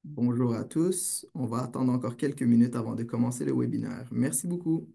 Bonjour à tous. On va attendre encore quelques minutes avant de commencer le webinaire. Merci beaucoup.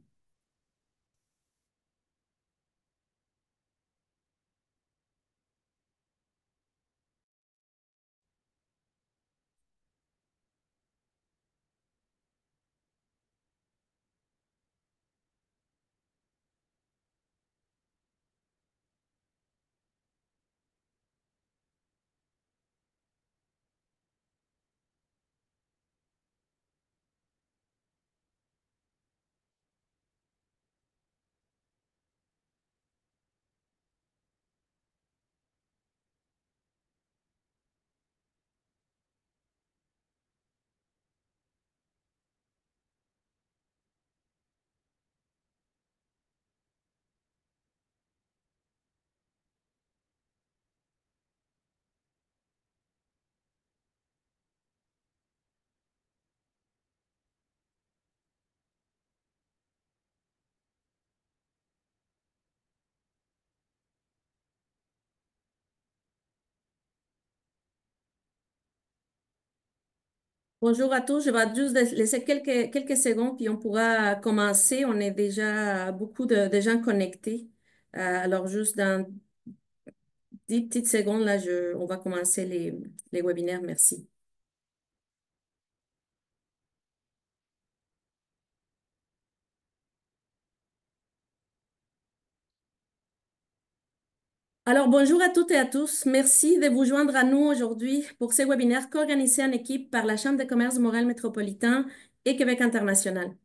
Bonjour à tous, je vais juste laisser quelques secondes puis on pourra commencer. On est déjà beaucoup de gens connectés. Alors juste dans 10 petites secondes, là, on va commencer les webinaires. Merci. Alors bonjour à toutes et à tous. Merci de vous joindre à nous aujourd'hui pour ces webinaires co-organisés en équipe par la Chambre de commerce de Montréal métropolitain et Québec international,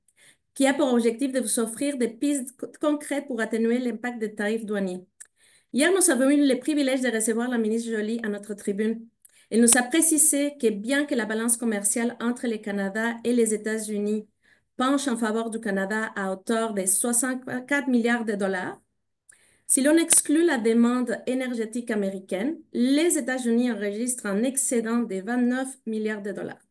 qui a pour objectif de vous offrir des pistes concrètes pour atténuer l'impact des tarifs douaniers. Hier, nous avons eu le privilège de recevoir la ministre Joly à notre tribune. Elle nous a précisé que bien que la balance commerciale entre le Canada et les États-Unis penche en faveur du Canada à hauteur de 64 milliards de dollars, si l'on exclut la demande énergétique américaine, les États-Unis enregistrent un excédent de 29 milliards de dollars.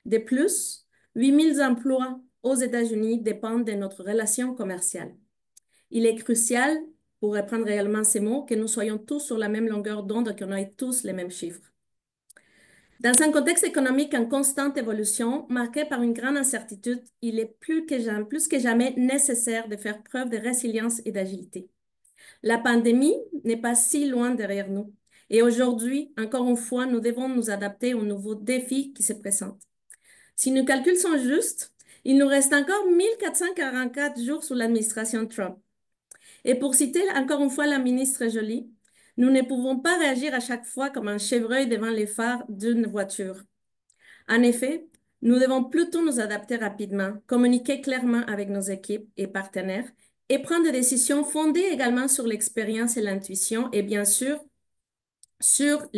De plus, 8 000 emplois aux États-Unis dépendent de notre relation commerciale. Il est crucial, pour reprendre réellement ces mots, que nous soyons tous sur la même longueur d'onde et qu'on ait tous les mêmes chiffres. Dans un contexte économique en constante évolution, marqué par une grande incertitude, il est plus que jamais nécessaire de faire preuve de résilience et d'agilité. La pandémie n'est pas si loin derrière nous. Et aujourd'hui, encore une fois, nous devons nous adapter aux nouveaux défis qui se présentent. Si nos calculs sont justes, il nous reste encore 1444 jours sous l'administration Trump. Et pour citer encore une fois la ministre Joly, nous ne pouvons pas réagir à chaque fois comme un chevreuil devant les phares d'une voiture. En effet, nous devons plutôt nous adapter rapidement, communiquer clairement avec nos équipes et partenaires et prendre des décisions fondées également sur l'expérience et l'intuition et bien sûr sur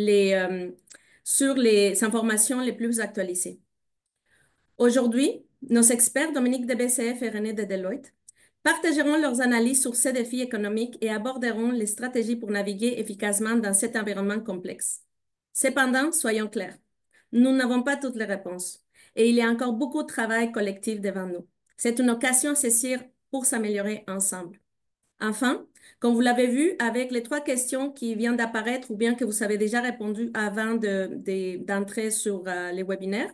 sur les informations les plus actualisées. Aujourd'hui, nos experts Dominique de BCF et René de Deloitte partageront leurs analyses sur ces défis économiques et aborderont les stratégies pour naviguer efficacement dans cet environnement complexe. Cependant, soyons clairs, nous n'avons pas toutes les réponses et il y a encore beaucoup de travail collectif devant nous. C'est une occasion à saisir pour s'améliorer ensemble. Enfin, comme vous l'avez vu avec les trois questions qui viennent d'apparaître ou bien que vous avez déjà répondu avant d'entrer sur les webinaires,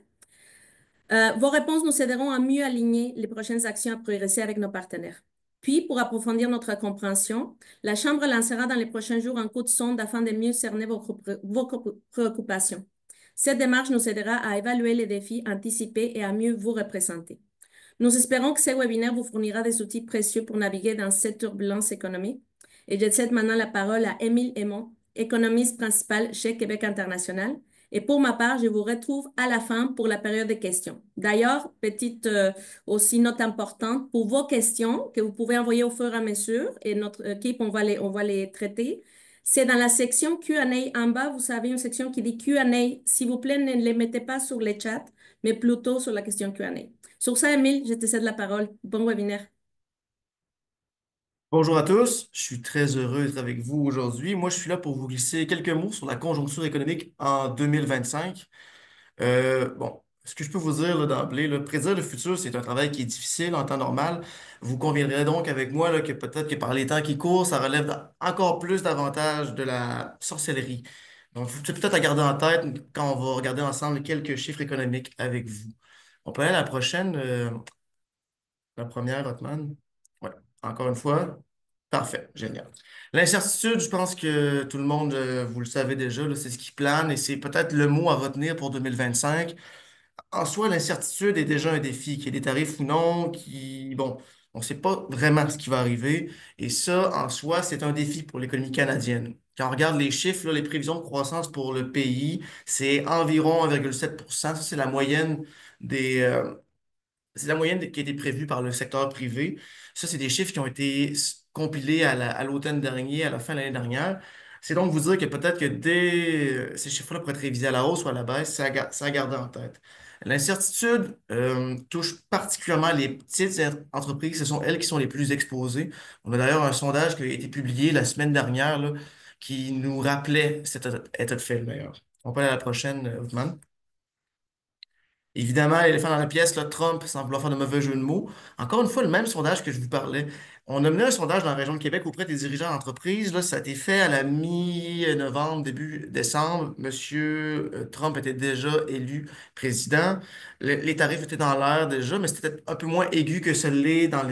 vos réponses nous aideront à mieux aligner les prochaines actions à progresser avec nos partenaires. Puis, pour approfondir notre compréhension, la Chambre lancera dans les prochains jours un coup de sonde afin de mieux cerner vos préoccupations. Cette démarche nous aidera à évaluer les défis anticipés et à mieux vous représenter. Nous espérons que ce webinaire vous fournira des outils précieux pour naviguer dans cette turbulence économique. Et je cède maintenant la parole à Émile Aymon, économiste principal chez Québec International. Et pour ma part, je vous retrouve à la fin pour la période de questions. D'ailleurs, petite aussi note importante pour vos questions que vous pouvez envoyer au fur et à mesure et notre équipe, on va les traiter. C'est dans la section Q&A en bas, vous avez une section qui dit Q&A. S'il vous plaît, ne les mettez pas sur les chats, mais plutôt sur la question Q&A. Sur ça, Emile, je te cède la parole. Bon webinaire. Bonjour à tous, je suis très heureux d'être avec vous aujourd'hui. Moi, je suis là pour vous glisser quelques mots sur la conjoncture économique en 2025. Ce que je peux vous dire là, d'emblée, là, prédire le futur, c'est un travail qui est difficile en temps normal. Vous conviendrez donc avec moi là, que peut-être que par les temps qui courent, ça relève encore plus davantage de la sorcellerie. Donc, c'est peut-être à garder en tête quand on va regarder ensemble quelques chiffres économiques avec vous. On peut aller à la prochaine, la première, Hotman. Ouais, encore une fois. Parfait, génial. L'incertitude, je pense que tout le monde, vous le savez déjà, là, c'est ce qui plane et c'est peut-être le mot à retenir pour 2025. En soi, l'incertitude est déjà un défi, qu'il y ait des tarifs ou non, bon, on ne sait pas vraiment ce qui va arriver. Et ça, en soi, c'est un défi pour l'économie canadienne. Quand on regarde les chiffres, là, les prévisions de croissance pour le pays, c'est environ 1,7%. Ça, des, c'est la moyenne qui a été prévue par le secteur privé. Ça, c'est des chiffres qui ont été compilés à l'automne dernier, à la fin de l'année dernière. C'est donc vous dire que peut-être que ces chiffres-là pourraient être révisés à la hausse ou à la baisse, c'est à garder en tête. L'incertitude touche particulièrement les petites entreprises. Ce sont elles qui sont les plus exposées. On a d'ailleurs un sondage qui a été publié la semaine dernière là, qui nous rappelait cet état de fait le meilleur. On peut aller à la prochaine, Othman. Évidemment, l'éléphant dans la pièce, là, Trump, sans vouloir faire de mauvais jeu de mots. Encore une fois, le même sondage que je vous parlais. On a mené un sondage dans la région de Québec auprès des dirigeants d'entreprise. Là, ça a été fait à la mi-novembre, début décembre. Monsieur Trump était déjà élu président. Les tarifs étaient dans l'air déjà, mais c'était peut-être un peu moins aigu que ce l'est dans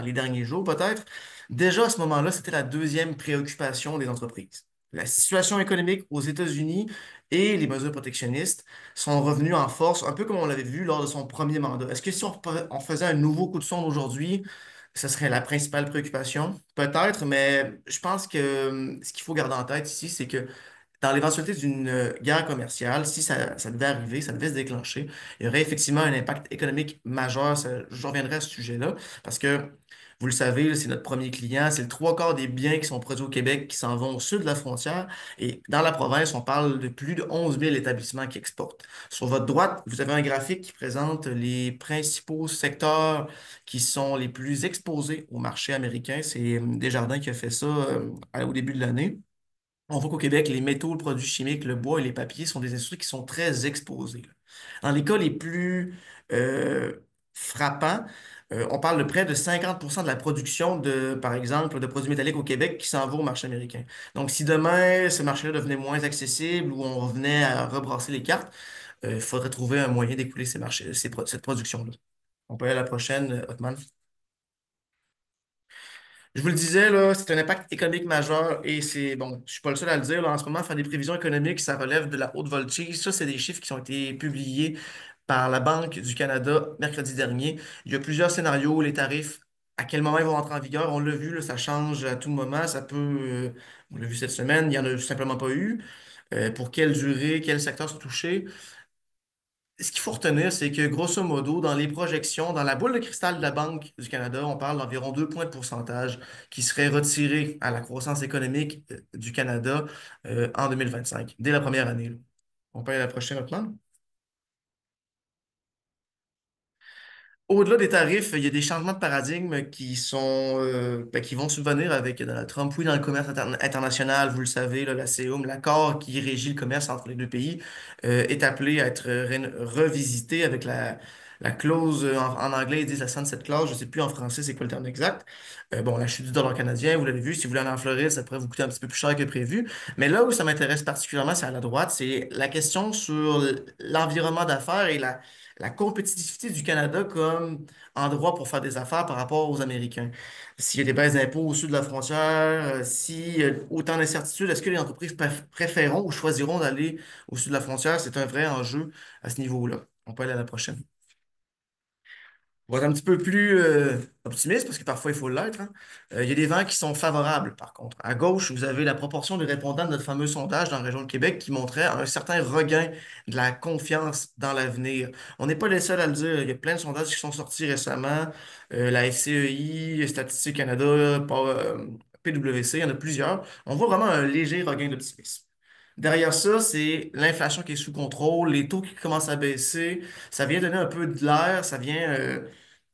les derniers jours, peut-être. Déjà, à ce moment-là, c'était la deuxième préoccupation des entreprises. La situation économique aux États-Unis et les mesures protectionnistes sont revenus en force, un peu comme on l'avait vu lors de son premier mandat. Est-ce que si on faisait un nouveau coup de sonde aujourd'hui, ce serait la principale préoccupation? Peut-être, mais je pense que ce qu'il faut garder en tête ici, c'est que dans l'éventualité d'une guerre commerciale, si ça devait arriver, ça devait se déclencher, il y aurait effectivement un impact économique majeur. Je reviendrai à ce sujet-là, parce que vous le savez, là, c'est notre premier client. C'est le trois quarts des biens qui sont produits au Québec qui s'en vont au sud de la frontière. Et dans la province, on parle de plus de 11 000 établissements qui exportent. Sur votre droite, vous avez un graphique qui présente les principaux secteurs qui sont les plus exposés au marché américain. C'est Desjardins qui a fait ça au début de l'année. On voit qu'au Québec, les métaux, le produit chimique, le bois et les papiers sont des industries qui sont très exposées, là. Dans les cas les plus euh, frappants, on parle de près de 50% de la production par exemple, de produits métalliques au Québec qui s'en va au marché américain. Donc, si demain, ce marché-là devenait moins accessible ou on revenait à rebrasser les cartes, il faudrait trouver un moyen d'écouler cette production-là. On peut aller à la prochaine, Othman. Je vous le disais, là, c'est un impact économique majeur et bon, je suis pas le seul à le dire, là, en ce moment, faire des prévisions économiques, ça relève de la haute voltige. Ça, c'est des chiffres qui ont été publiés par la Banque du Canada mercredi dernier. Il y a plusieurs scénarios, les tarifs, à quel moment ils vont rentrer en vigueur. On l'a vu, là, ça change à tout moment. On l'a vu cette semaine, il n'y en a simplement pas eu. Pour quelle durée, quels secteurs sont touchés? Ce qu'il faut retenir, c'est que grosso modo, dans les projections, dans la boule de cristal de la Banque du Canada, on parle d'environ 2 points de pourcentage qui seraient retirés à la croissance économique du Canada en 2025, dès la première année, là. On peut aller à la prochaine maintenant. Au-delà des tarifs, il y a des changements de paradigme qui vont subvenir avec Donald Trump. Oui, dans le commerce international, vous le savez, là, la CEUM, l'accord qui régit le commerce entre les deux pays, est appelé à être revisité avec la clause, en anglais, ils disent la sunset clause, je ne sais plus en français c'est quoi le terme exact. Bon, la chute du dollar canadien, vous l'avez vu, si vous voulez aller en Floride, ça pourrait vous coûter un petit peu plus cher que prévu. Mais là où ça m'intéresse particulièrement, c'est à la droite, c'est la question sur l'environnement d'affaires et la compétitivité du Canada comme endroit pour faire des affaires par rapport aux Américains. S'il y a des baisses d'impôts au sud de la frontière, s'il y a autant d'incertitudes, est-ce que les entreprises préféreront ou choisiront d'aller au sud de la frontière? C'est un vrai enjeu à ce niveau-là. On peut aller à la prochaine. On va être un petit peu plus optimiste, parce que parfois il faut l'être, hein. Il y a des vents qui sont favorables, par contre. À gauche, vous avez la proportion des répondants de notre fameux sondage dans la région de Québec qui montrait un certain regain de la confiance dans l'avenir. On n'est pas les seuls à le dire. Il y a plein de sondages qui sont sortis récemment. La FCEI, Statistique Canada, PwC, il y en a plusieurs. On voit vraiment un léger regain d'optimisme. Derrière ça, c'est l'inflation qui est sous contrôle, les taux qui commencent à baisser. Ça vient donner un peu de l'air, ça vient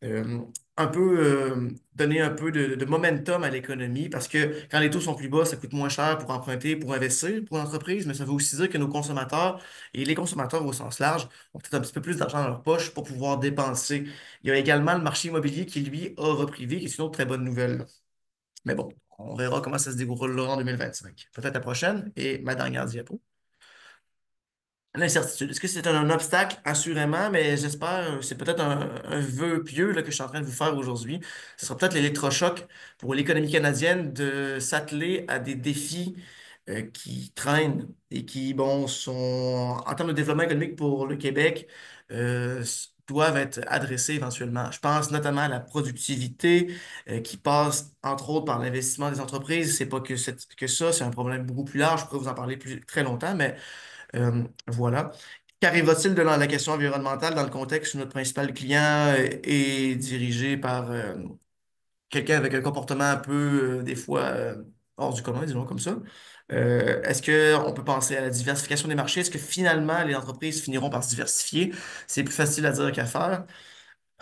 euh, un peu donner un peu de momentum à l'économie parce que quand les taux sont plus bas, ça coûte moins cher pour emprunter, pour investir pour l'entreprise, mais ça veut aussi dire que nos consommateurs et les consommateurs au sens large ont peut-être un petit peu plus d'argent dans leur poche pour pouvoir dépenser. Il y a également le marché immobilier qui, lui, a repris vie, qui est une autre très bonne nouvelle. Mais bon, on verra comment ça se déroulera en 2025. Peut-être la prochaine et ma dernière diapo. l'incertitude. Est-ce que c'est un obstacle? Assurément, mais j'espère, c'est peut-être un vœu pieux là, que je suis en train de vous faire aujourd'hui. Ce sera peut-être l'électrochoc pour l'économie canadienne de s'atteler à des défis qui traînent et qui, bon, sont, en termes de développement économique pour le Québec, doivent être adressés éventuellement. Je pense notamment à la productivité qui passe, entre autres, par l'investissement des entreprises. C'est pas que ça, c'est un problème beaucoup plus large. Je pourrais vous en parler très longtemps, mais voilà. Qu'arrive-t-il de la question environnementale dans le contexte où notre principal client est dirigé par quelqu'un avec un comportement un peu, des fois, hors du commun, disons comme ça? Est-ce qu'on peut penser à la diversification des marchés? Est-ce que finalement, les entreprises finiront par se diversifier? C'est plus facile à dire qu'à faire.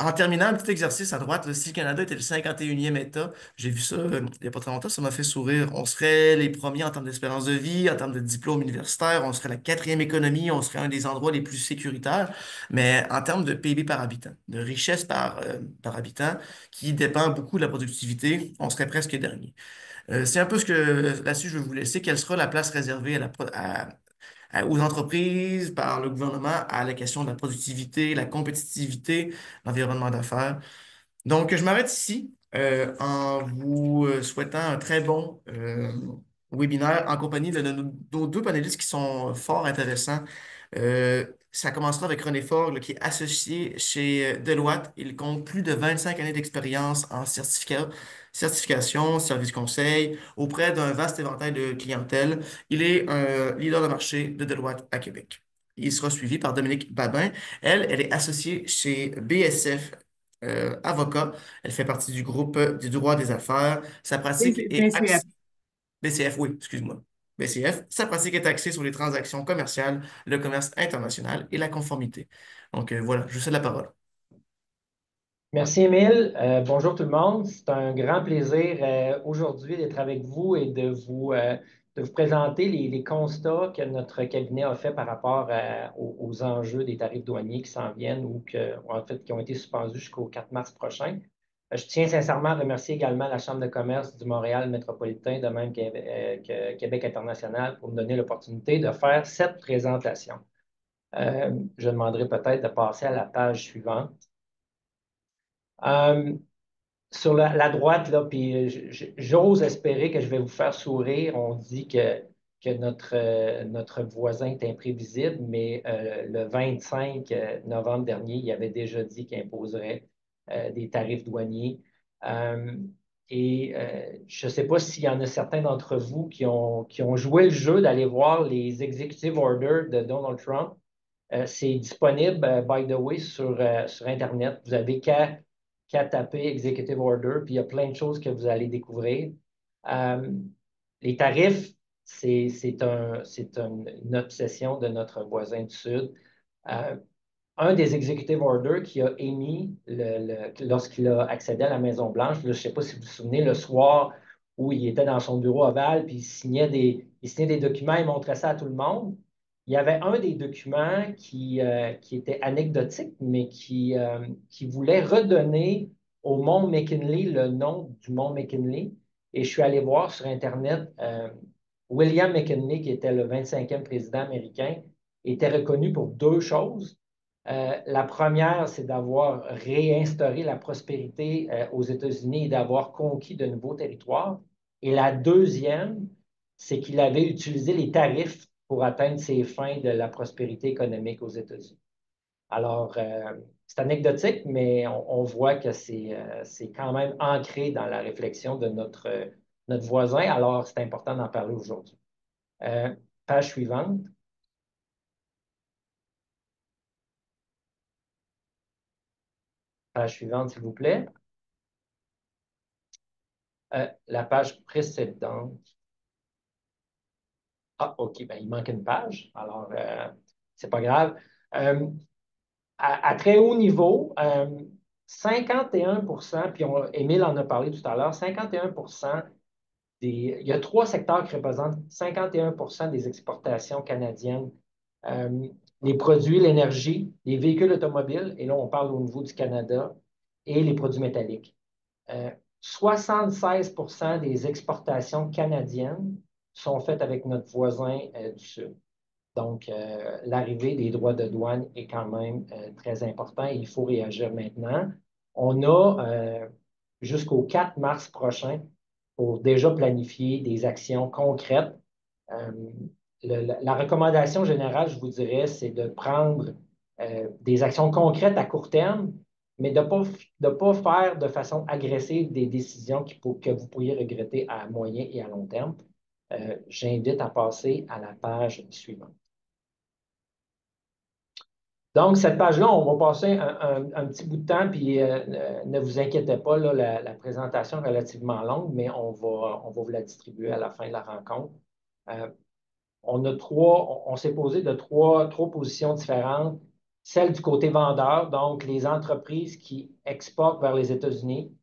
En terminant, un petit exercice à droite, là, si le Canada était le 51e État, j'ai vu ça il n'y a pas très longtemps, ça m'a fait sourire. On serait les premiers en termes d'espérance de vie, en termes de diplôme universitaire, on serait la quatrième économie, on serait un des endroits les plus sécuritaires, mais en termes de PIB par habitant, de richesse par habitant, qui dépend beaucoup de la productivité, on serait presque dernier. C'est un peu ce que là-dessus je vais vous laisser. Quelle sera la place réservée aux entreprises, par le gouvernement, à la question de la productivité, la compétitivité, l'environnement d'affaires? Donc, je m'arrête ici en vous souhaitant un très bon webinaire en compagnie de nos deux panélistes qui sont fort intéressants. Ça commencera avec René Forgue, là, qui est associé chez Deloitte. Il compte plus de 25 années d'expérience en certification, service conseil, auprès d'un vaste éventail de clientèle. Il est un leader de marché de Deloitte à Québec. Il sera suivi par Dominique Babin. Elle est associée chez BSF avocat. Elle fait partie du groupe du droit des affaires. Sa pratique est BCF. BCF, oui, excuse-moi. BCF. Sa pratique est axée sur les transactions commerciales, le commerce international et la conformité. Donc voilà, je vous cède la parole. Merci, Émile. Bonjour tout le monde. C'est un grand plaisir aujourd'hui d'être avec vous et de vous présenter les constats que notre cabinet a fait par rapport aux enjeux des tarifs douaniers qui s'en viennent ou en fait qui ont été suspendus jusqu'au 4 mars prochain. Je tiens sincèrement à remercier également la Chambre de commerce du Montréal métropolitain, de même que Québec international, pour me donner l'opportunité de faire cette présentation. Je demanderai peut-être de passer à la page suivante. Sur la droite, là, puis j'ose espérer que je vais vous faire sourire. On dit que notre voisin est imprévisible, mais le 25 novembre dernier, il avait déjà dit qu'il imposerait des tarifs douaniers. Euh, je ne sais pas s'il y en a certains d'entre vous qui ont joué le jeu d'aller voir les executive orders de Donald Trump. C'est disponible, by the way, sur Internet. Vous avez qu'à taper Executive Order, puis il y a plein de choses que vous allez découvrir. Euh, les tarifs, une obsession de notre voisin du Sud. Euh, un des executive orders qu'il a émis lorsqu'il a accédé à la Maison-Blanche, je ne sais pas si vous vous souvenez, le soir où il était dans son bureau ovale, puis il signait des documents, il montrait ça à tout le monde. Il y avait un des documents qui était anecdotique, mais qui voulait redonner au mont McKinley le nom du mont McKinley. Et je suis allé voir sur Internet, William McKinley, qui était le 25e président américain, était reconnu pour deux choses. La première, c'est d'avoir réinstauré la prospérité aux États-Unis et d'avoir conquis de nouveaux territoires. Et la deuxième, c'est qu'il avait utilisé les tarifs pour atteindre ses fins de la prospérité économique aux États-Unis. Alors, c'est anecdotique, mais on voit que c'est quand même ancré dans la réflexion de notre voisin. Alors, c'est important d'en parler aujourd'hui. Page suivante. Page suivante, s'il vous plaît. La page précédente. Ah, OK, ben, il manque une page. Alors, c'est pas grave. À très haut niveau, 51%, puis Émile en a parlé tout à l'heure, 51% il y a trois secteurs qui représentent 51% des exportations canadiennes. Les produits, l'énergie, les véhicules automobiles, et là, on parle au niveau du Canada, et les produits métalliques. 76% des exportations canadiennes sont faites avec notre voisin du Sud. Donc, l'arrivée des droits de douane est quand même très important et il faut réagir maintenant. On a jusqu'au 4 mars prochain pour déjà planifier des actions concrètes. Euh, la recommandation générale, je vous dirais, c'est de prendre des actions concrètes à court terme, mais de ne pas faire de façon agressive des décisions que vous pourriez regretter à moyen et à long terme. J'invite à passer à la page suivante. Donc, cette page-là, on va passer un petit bout de temps, puis ne vous inquiétez pas, là, la présentation est relativement longue, mais on va vous la distribuer à la fin de la rencontre. On s'est posé de trois positions différentes. Celle du côté vendeur, donc les entreprises qui exportent vers les États-Unis.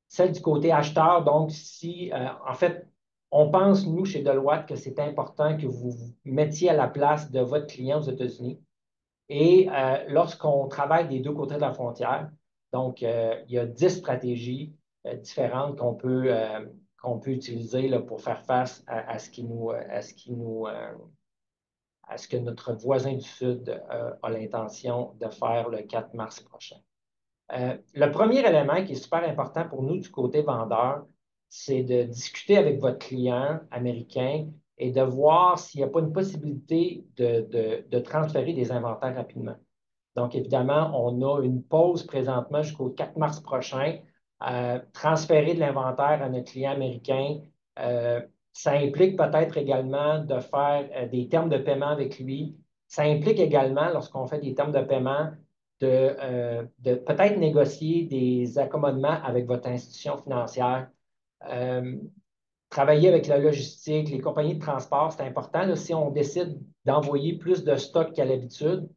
Celle du côté acheteur, donc si, en fait, on pense, nous, chez Deloitte, que c'est important que vous vous mettiez à la place de votre client aux États-Unis. Et lorsqu'on travaille des deux côtés de la frontière, donc il y a 10 stratégies différentes qu'on peut utiliser là, pour faire face à ce que notre voisin du Sud a l'intention de faire le 4 mars prochain. Le premier élément qui est super important pour nous du côté vendeur, c'est de discuter avec votre client américain et de voir s'il n'y a pas une possibilité de transférer des inventaires rapidement. Donc, évidemment, on a une pause présentement jusqu'au 4 mars prochain. Transférer de l'inventaire à notre client américain, ça implique peut-être également de faire des termes de paiement avec lui. Ça implique également, lorsqu'on fait des termes de paiement, de peut-être négocier des accommodements avec votre institution financière. Travailler avec la logistique, les compagnies de transport, c'est important. Là, si on décide d'envoyer plus de stock qu'à l'habitude,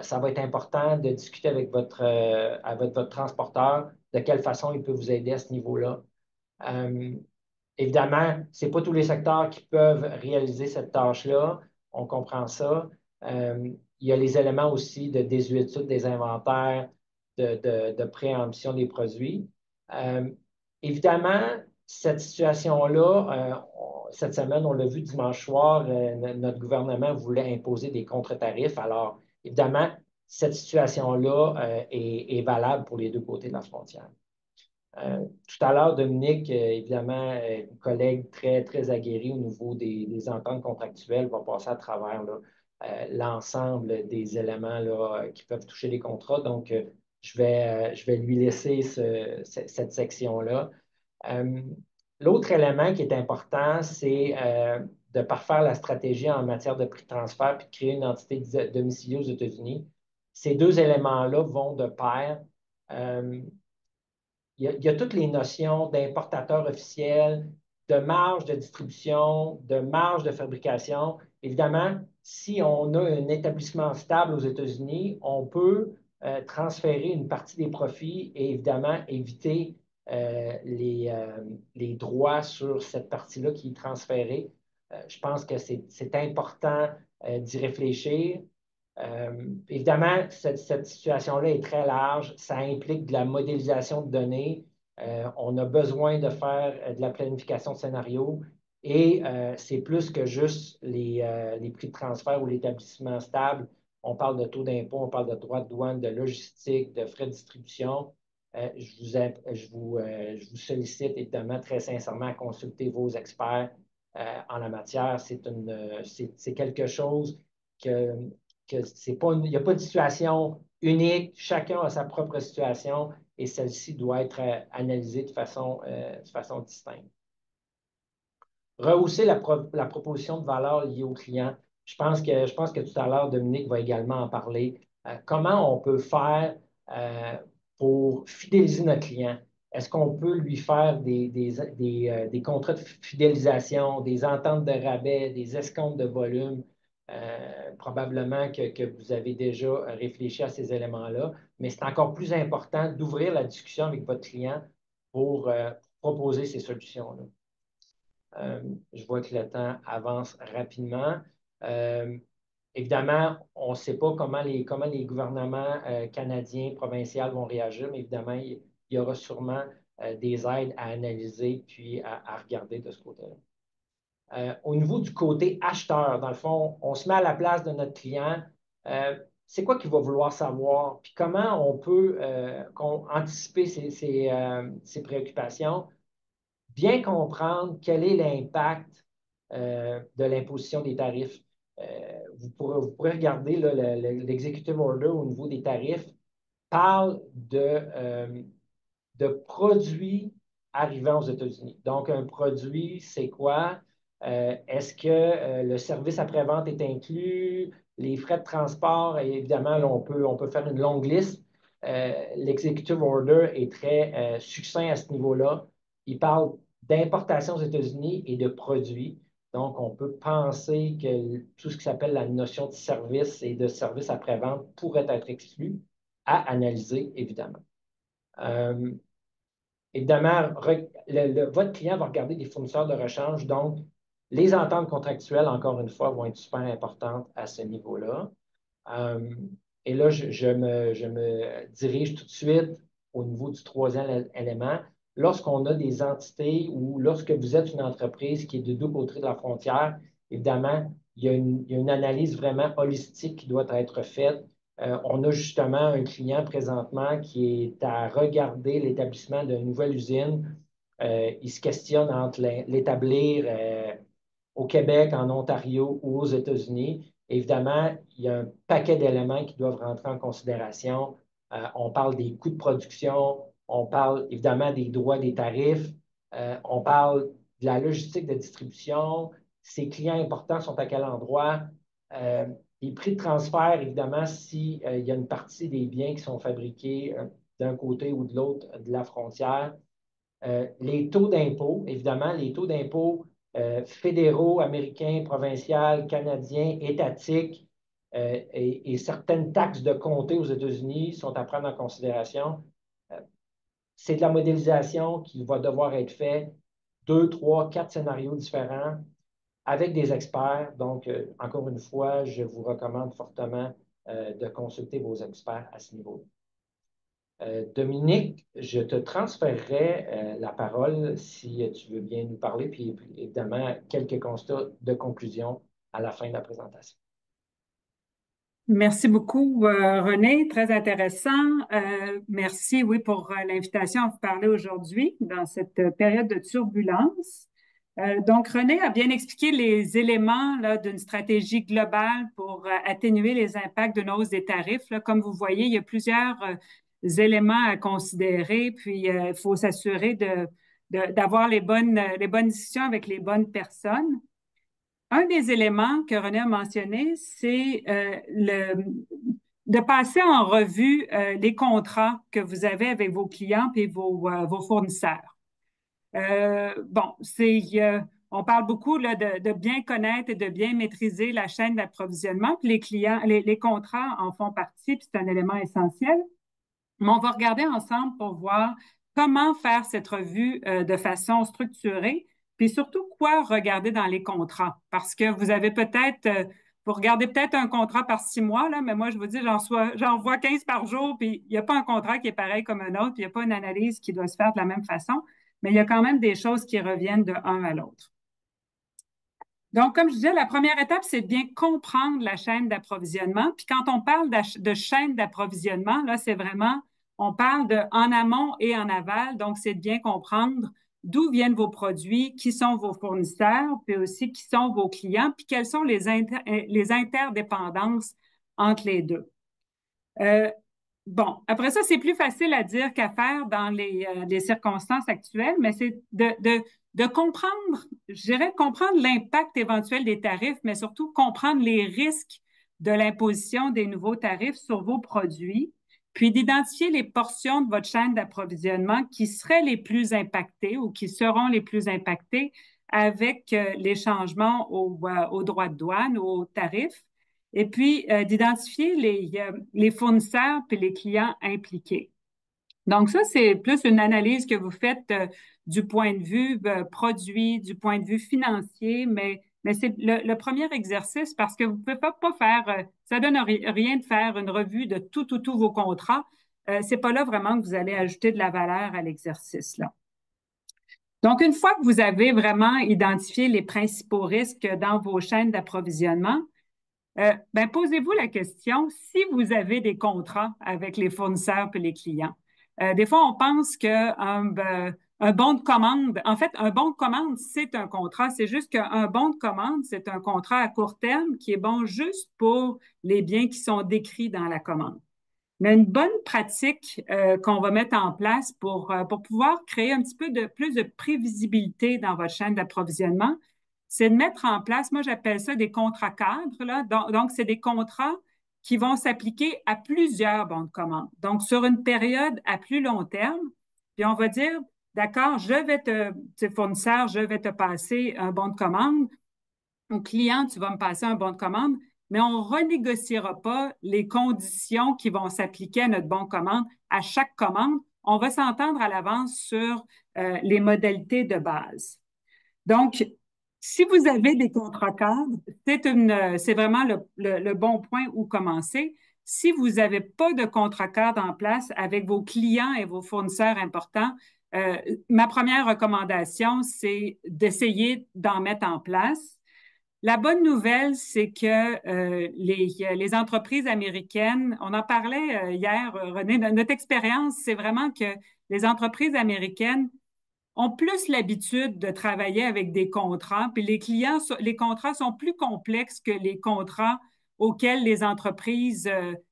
ça va être important de discuter avec votre transporteur de quelle façon il peut vous aider à ce niveau-là. Évidemment, ce n'est pas tous les secteurs qui peuvent réaliser cette tâche-là. On comprend ça. Il y a les éléments aussi de désuétude des inventaires, de préemption des produits. Évidemment, cette situation-là, cette semaine, on l'a vu dimanche soir, notre gouvernement voulait imposer des contre-tarifs. Alors, évidemment, cette situation-là est valable pour les deux côtés de la frontière. Tout à l'heure, Dominique, évidemment, un collègue très, très aguerri au niveau des ententes contractuelles, va passer à travers l'ensemble des éléments là, qui peuvent toucher les contrats. Donc, je vais lui laisser cette section-là. L'autre élément qui est important, c'est de parfaire la stratégie en matière de prix de transfert puis de créer une entité domiciliée aux États-Unis. Ces deux éléments-là vont de pair. Il y a toutes les notions d'importateur officiel, de marge de distribution, de marge de fabrication. Évidemment, si on a un établissement stable aux États-Unis, on peut transférer une partie des profits et évidemment éviter les droits sur cette partie-là qui est transférée. Je pense que c'est important d'y réfléchir. Évidemment, cette situation-là est très large. Ça implique de la modélisation de données. On a besoin de faire de la planification de scénario et c'est plus que juste les prix de transfert ou l'établissement stable. On parle de taux d'impôt, on parle de droits de douane, de logistique, de frais de distribution. Je vous sollicite évidemment très sincèrement à consulter vos experts en la matière. C'est quelque chose que il n'y a pas de situation unique, chacun a sa propre situation et celle-ci doit être analysée de façon distincte. Rehausser la proposition de valeur liée au client. Je pense que tout à l'heure, Dominique va également en parler. Comment on peut faire pour fidéliser notre client? Est-ce qu'on peut lui faire des contrats de fidélisation, des ententes de rabais, des escomptes de volume? Probablement que vous avez déjà réfléchi à ces éléments-là, mais c'est encore plus important d'ouvrir la discussion avec votre client pour proposer ces solutions-là. Je vois que le temps avance rapidement. Évidemment, on ne sait pas comment les gouvernements canadiens, provinciaux vont réagir, mais évidemment, il y aura sûrement des aides à analyser puis à regarder de ce côté-là. Au niveau du côté acheteur, dans le fond, on se met à la place de notre client. C'est quoi qu'il va vouloir savoir? Puis comment on peut anticiper ses préoccupations? Bien comprendre quel est l'impact de l'imposition des tarifs. Vous pourrez regarder l'executive order au niveau des tarifs parle de produits arrivant aux États-Unis. Donc, un produit, c'est quoi? Est-ce que le service après-vente est inclus? Les frais de transport, et évidemment, là, on peut faire une longue liste. L'executive order est très succinct à ce niveau-là. Il parle d'importation aux États-Unis et de produits. Donc, on peut penser que tout ce qui s'appelle la notion de service et de service après-vente pourrait être exclu à analyser, évidemment. Évidemment, votre client va regarder des fournisseurs de rechange, donc les ententes contractuelles, encore une fois, vont être super importantes à ce niveau-là. Et là, je me dirige tout de suite au niveau du troisième élément. Lorsqu'on a des entités ou lorsque vous êtes une entreprise qui est de deux côtés de la frontière, évidemment, il y a une analyse vraiment holistique qui doit être faite. On a justement un client présentement qui est à regarder l'établissement d'une nouvelle usine. Il se questionne entre l'établir au Québec, en Ontario ou aux États-Unis. Évidemment, il y a un paquet d'éléments qui doivent rentrer en considération. On parle des coûts de production, on parle évidemment des droits des tarifs, on parle de la logistique de distribution, ses clients importants sont à quel endroit, les prix de transfert, évidemment, s'il y a une partie des biens qui sont fabriqués d'un côté ou de l'autre de la frontière. Les taux d'impôt, évidemment, les taux d'impôt fédéraux, américains, provinciaux, canadiens, étatiques et certaines taxes de comté aux États-Unis sont à prendre en considération. C'est de la modélisation qui va devoir être faite, 2, 3, 4 scénarios différents avec des experts. Donc, encore une fois, je vous recommande fortement de consulter vos experts à ce niveau-là. Dominique, je te transférerai la parole si tu veux bien nous parler, puis évidemment, quelques constats de conclusion à la fin de la présentation. Merci beaucoup, René. Très intéressant. Merci, oui, pour l'invitation à vous parler aujourd'hui dans cette période de turbulence. Donc, René a bien expliqué les éléments d'une stratégie globale pour atténuer les impacts d'une hausse des tarifs. Là, comme vous voyez, il y a plusieurs éléments à considérer, puis il faut s'assurer d'avoir les bonnes discussions avec les bonnes personnes. Un des éléments que René a mentionné, c'est de passer en revue les contrats que vous avez avec vos clients et vos fournisseurs. On parle beaucoup là, de bien connaître et de bien maîtriser la chaîne d'approvisionnement. Puis les contrats en font partie, puis c'est un élément essentiel. Mais on va regarder ensemble pour voir comment faire cette revue de façon structurée, puis surtout quoi regarder dans les contrats. Parce que vous avez vous regardez peut-être un contrat par 6 mois, là, mais moi, je vous dis, j'en vois 15 par jour, puis il n'y a pas un contrat qui est pareil comme un autre, puis il n'y a pas une analyse qui doit se faire de la même façon, mais il y a quand même des choses qui reviennent de un à l'autre. Donc, comme je disais, la première étape, c'est de bien comprendre la chaîne d'approvisionnement. Puis quand on parle de chaîne d'approvisionnement, là, c'est vraiment, on parle de en amont et en aval. Donc, c'est de bien comprendre d'où viennent vos produits, qui sont vos fournisseurs, puis aussi qui sont vos clients, puis quelles sont les interdépendances entre les deux. Bon, après ça, c'est plus facile à dire qu'à faire dans les circonstances actuelles, mais c'est de comprendre, je dirais, comprendre l'impact éventuel des tarifs, mais surtout comprendre les risques de l'imposition des nouveaux tarifs sur vos produits, puis d'identifier les portions de votre chaîne d'approvisionnement qui seraient les plus impactées ou qui seront les plus impactées avec les changements aux droits de douane ou aux tarifs, et puis d'identifier les fournisseurs puis les clients impliqués. Donc ça, c'est plus une analyse que vous faites du point de vue produit, du point de vue financier, mais c'est le premier exercice parce que vous ne pouvez pas faire, ça ne donne rien de faire une revue de tous vos contrats. Ce n'est pas là vraiment que vous allez ajouter de la valeur à l'exercice là. Donc, une fois que vous avez vraiment identifié les principaux risques dans vos chaînes d'approvisionnement, ben, posez-vous la question si vous avez des contrats avec les fournisseurs et les clients. Des fois, on pense qu'un bon de commande, en fait, un bon de commande, c'est un contrat. C'est juste qu'un bon de commande, c'est un contrat à court terme qui est bon juste pour les biens qui sont décrits dans la commande. Mais une bonne pratique qu'on va mettre en place pour pouvoir créer un petit peu plus de prévisibilité dans votre chaîne d'approvisionnement, c'est de mettre en place, moi j'appelle ça des contrats cadres, là. Donc, c'est des contrats qui vont s'appliquer à plusieurs bons de commande. Donc, sur une période à plus long terme, puis on va dire, d'accord, fournisseur, je vais te passer un bon de commande. Au client, tu vas me passer un bon de commande, mais on ne renégociera pas les conditions qui vont s'appliquer à notre bon de commande à chaque commande. On va s'entendre à l'avance sur les modalités de base. Donc, si vous avez des contrats cadres, c'est vraiment le bon point où commencer. Si vous n'avez pas de contrat cadre en place avec vos clients et vos fournisseurs importants, ma première recommandation, c'est d'essayer d'en mettre en place. La bonne nouvelle, c'est que les entreprises américaines, on en parlait hier, René, notre expérience, c'est vraiment que les entreprises américaines ont plus l'habitude de travailler avec des contrats, puis les contrats sont plus complexes que les contrats auxquels les entreprises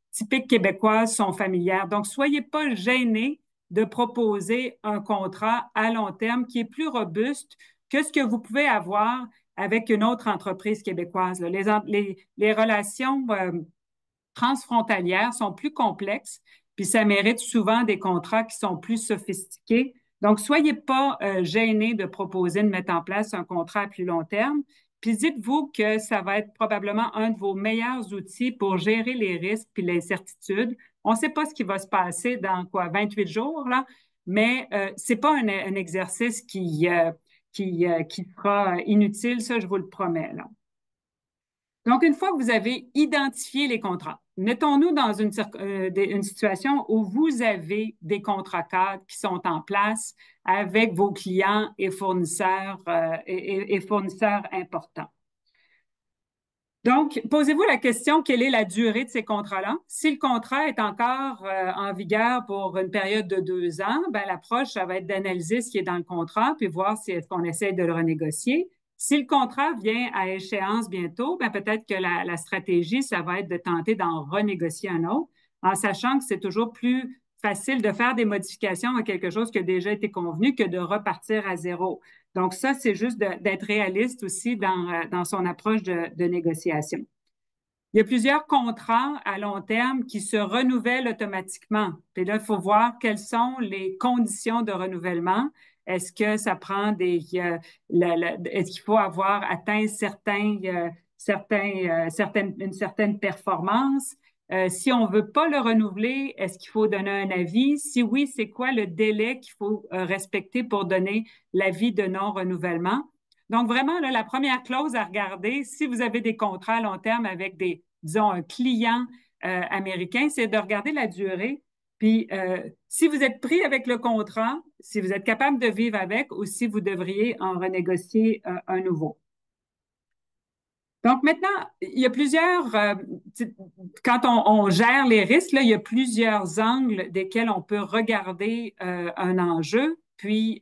typiques québécoises sont familières. Donc, soyez pas gênés de proposer un contrat à long terme qui est plus robuste que ce que vous pouvez avoir avec une autre entreprise québécoise. Les relations transfrontalières sont plus complexes, puis ça mérite souvent des contrats qui sont plus sophistiqués. Donc, soyez pas gênés de proposer de mettre en place un contrat à plus long terme. Puis dites-vous que ça va être probablement un de vos meilleurs outils pour gérer les risques puis l'incertitude. On ne sait pas ce qui va se passer dans 28 jours, là, mais ce n'est pas un exercice qui sera inutile, ça, je vous le promets, là. Donc, une fois que vous avez identifié les contrats, mettons-nous dans une situation où vous avez des contrats cadres qui sont en place avec vos clients et fournisseurs importants. Donc, posez-vous la question, quelle est la durée de ces contrats-là? Si le contrat est encore en vigueur pour une période de 2 ans, ben, l'approche, ça va être d'analyser ce qui est dans le contrat puis voir si est-ce qu'on essaie de le renégocier. Si le contrat vient à échéance bientôt, ben, peut-être que la stratégie, ça va être de tenter d'en renégocier un autre, en sachant que c'est toujours plus facile de faire des modifications à quelque chose qui a déjà été convenu que de repartir à zéro. Donc, ça, c'est juste d'être réaliste aussi dans son approche de négociation. Il y a plusieurs contrats à long terme qui se renouvellent automatiquement. Puis là, il faut voir quelles sont les conditions de renouvellement. Est-ce que ça prend est-ce qu'il faut avoir atteint une certaine performance? Si on ne veut pas le renouveler, est-ce qu'il faut donner un avis? Si oui, c'est quoi le délai qu'il faut respecter pour donner l'avis de non-renouvellement? Donc, vraiment, là, la première clause à regarder, si vous avez des contrats à long terme avec disons, un client américain, c'est de regarder la durée. Puis, si vous êtes pris avec le contrat, si vous êtes capable de vivre avec, ou si vous devriez en renégocier un nouveau. Donc maintenant, il y a quand on gère les risques, là, il y a plusieurs angles desquels on peut regarder un enjeu. Puis,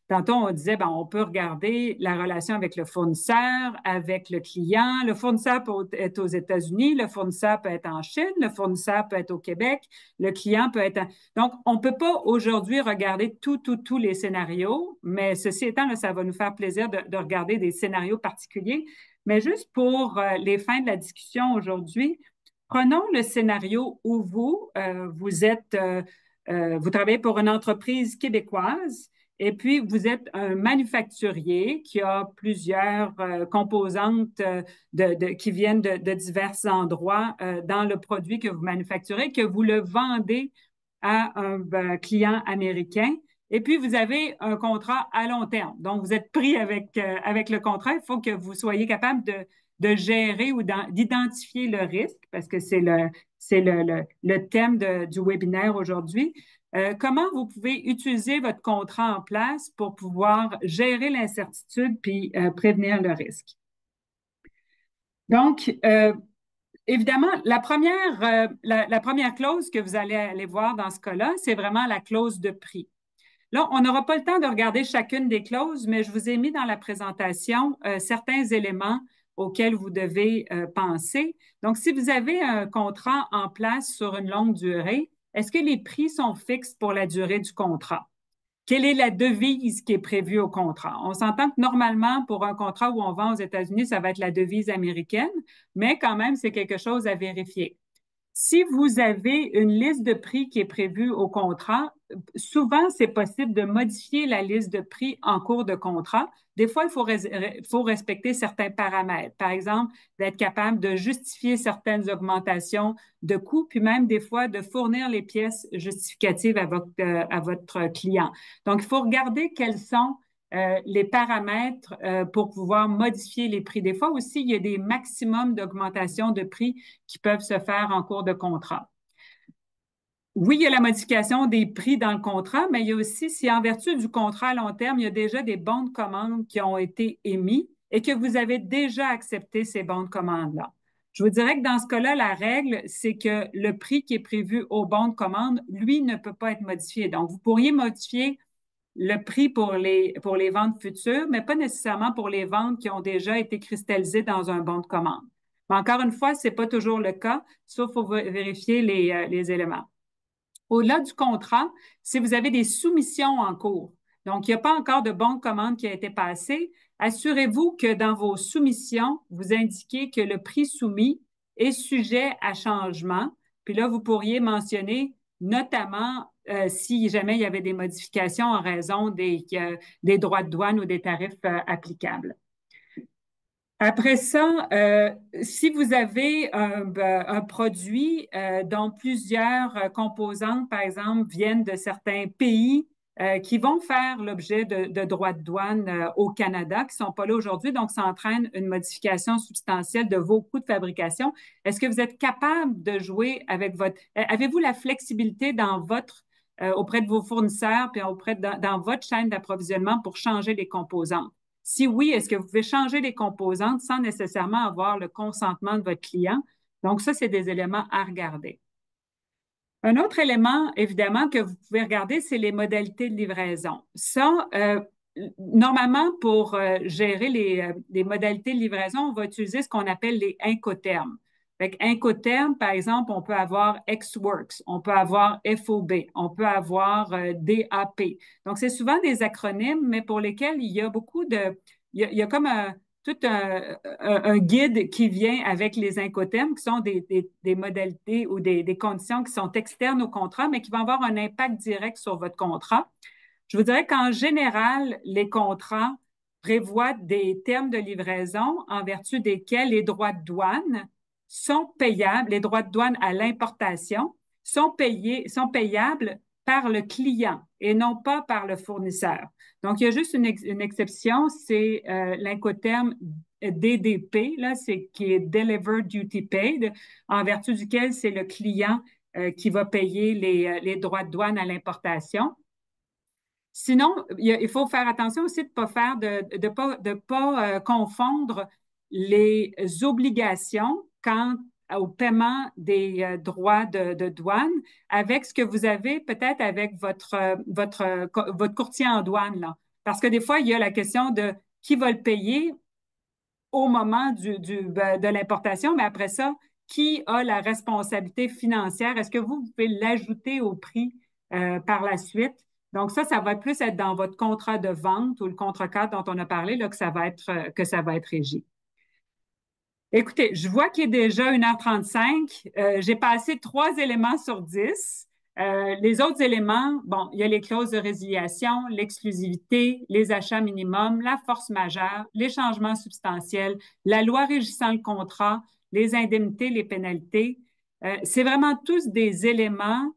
tantôt, on disait, ben, on peut regarder la relation avec le fournisseur, avec le client. Le fournisseur peut être aux États-Unis, le fournisseur peut être en Chine, le fournisseur peut être au Québec, le client peut être... Donc, on ne peut pas aujourd'hui regarder tous les scénarios, mais ceci étant, là, ça va nous faire plaisir de regarder des scénarios particuliers. Mais juste pour les fins de la discussion aujourd'hui, prenons le scénario où vous travaillez pour une entreprise québécoise et puis vous êtes un manufacturier qui a plusieurs composantes qui viennent de divers endroits dans le produit que vous manufacturez, que vous le vendez à un client américain. Et puis, vous avez un contrat à long terme. Donc, vous êtes pris avec le contrat. Il faut que vous soyez capable de gérer ou d'identifier le risque, parce que c'est le thème du webinaire aujourd'hui. comment vous pouvez utiliser votre contrat en place pour pouvoir gérer l'incertitude puis prévenir le risque. Donc, évidemment, la première clause que vous allez aller voir dans ce cas-là, c'est vraiment la clause de prix. Là, on n'aura pas le temps de regarder chacune des clauses, mais je vous ai mis dans la présentation certains éléments auxquels vous devez penser. Donc, si vous avez un contrat en place sur une longue durée, est-ce que les prix sont fixes pour la durée du contrat? Quelle est la devise qui est prévue au contrat? On s'entend que normalement, pour un contrat où on vend aux États-Unis, ça va être la devise américaine, mais quand même, c'est quelque chose à vérifier. Si vous avez une liste de prix qui est prévue au contrat, souvent, c'est possible de modifier la liste de prix en cours de contrat. Des fois, il faut respecter certains paramètres. Par exemple, d'être capable de justifier certaines augmentations de coûts, puis même des fois de fournir les pièces justificatives à votre client. Donc, il faut regarder quels sont les paramètres pour pouvoir modifier les prix. Des fois aussi, il y a des maximums d'augmentation de prix qui peuvent se faire en cours de contrat. Oui, il y a la modification des prix dans le contrat, mais il y a aussi, si en vertu du contrat à long terme, il y a déjà des bons de commande qui ont été émis et que vous avez déjà accepté ces bons de commande-là. Je vous dirais que dans ce cas-là, la règle, c'est que le prix qui est prévu au bon de commande, lui, ne peut pas être modifié. Donc, vous pourriez modifier le prix pour les ventes futures, mais pas nécessairement pour les ventes qui ont déjà été cristallisées dans un bon de commande. Mais encore une fois, ce n'est pas toujours le cas, sauf pour vérifier les éléments. Au-delà du contrat, si vous avez des soumissions en cours, donc il n'y a pas encore de bon de commande qui a été passé, assurez-vous que dans vos soumissions, vous indiquez que le prix soumis est sujet à changement. Puis là, vous pourriez mentionner notamment si jamais il y avait des modifications en raison des droits de douane ou des tarifs applicables. Après ça, si vous avez un produit dont plusieurs composantes, par exemple, viennent de certains pays qui vont faire l'objet de droits de douane au Canada, qui ne sont pas là aujourd'hui, donc ça entraîne une modification substantielle de vos coûts de fabrication. Est-ce que vous êtes capable de jouer avec avez-vous la flexibilité auprès de vos fournisseurs puis dans votre chaîne d'approvisionnement pour changer les composantes? Si oui, est-ce que vous pouvez changer les composantes sans nécessairement avoir le consentement de votre client? Donc, ça, c'est des éléments à regarder. Un autre élément, évidemment, que vous pouvez regarder, c'est les modalités de livraison. Ça, normalement, pour gérer les modalités de livraison, on va utiliser ce qu'on appelle les Incoterms. Avec Incoterms, par exemple, on peut avoir Ex-Works, on peut avoir FOB, on peut avoir DAP. Donc, c'est souvent des acronymes, mais pour lesquels il y a beaucoup il y a comme tout un guide qui vient avec les Incoterms, qui sont des modalités ou des conditions qui sont externes au contrat, mais qui vont avoir un impact direct sur votre contrat. Je vous dirais qu'en général, les contrats prévoient des termes de livraison en vertu desquels les droits de douane sont payables, les droits de douane à l'importation sont payables par le client et non pas par le fournisseur. Donc, il y a juste une exception, c'est l'incoterme DDP, là, qui est Delivered Duty Paid, en vertu duquel c'est le client qui va payer les droits de douane à l'importation. Sinon, il faut faire attention aussi de pas confondre les obligations quant au paiement des droits de douane avec ce que vous avez peut-être avec votre courtier en douane, là. Parce que des fois, il y a la question de qui va le payer au moment de l'importation, mais après ça, qui a la responsabilité financière? Est-ce que vous pouvez l'ajouter au prix par la suite? Donc, ça va plus être dans votre contrat de vente ou le contrat cadre dont on a parlé, là, que ça va être régi. Écoutez, je vois qu'il est déjà 1h35. J'ai passé 3 éléments sur 10. Les autres éléments, bon, il y a les clauses de résiliation, l'exclusivité, les achats minimums, la force majeure, les changements substantiels, la loi régissant le contrat, les indemnités, les pénalités. C'est vraiment tous des éléments.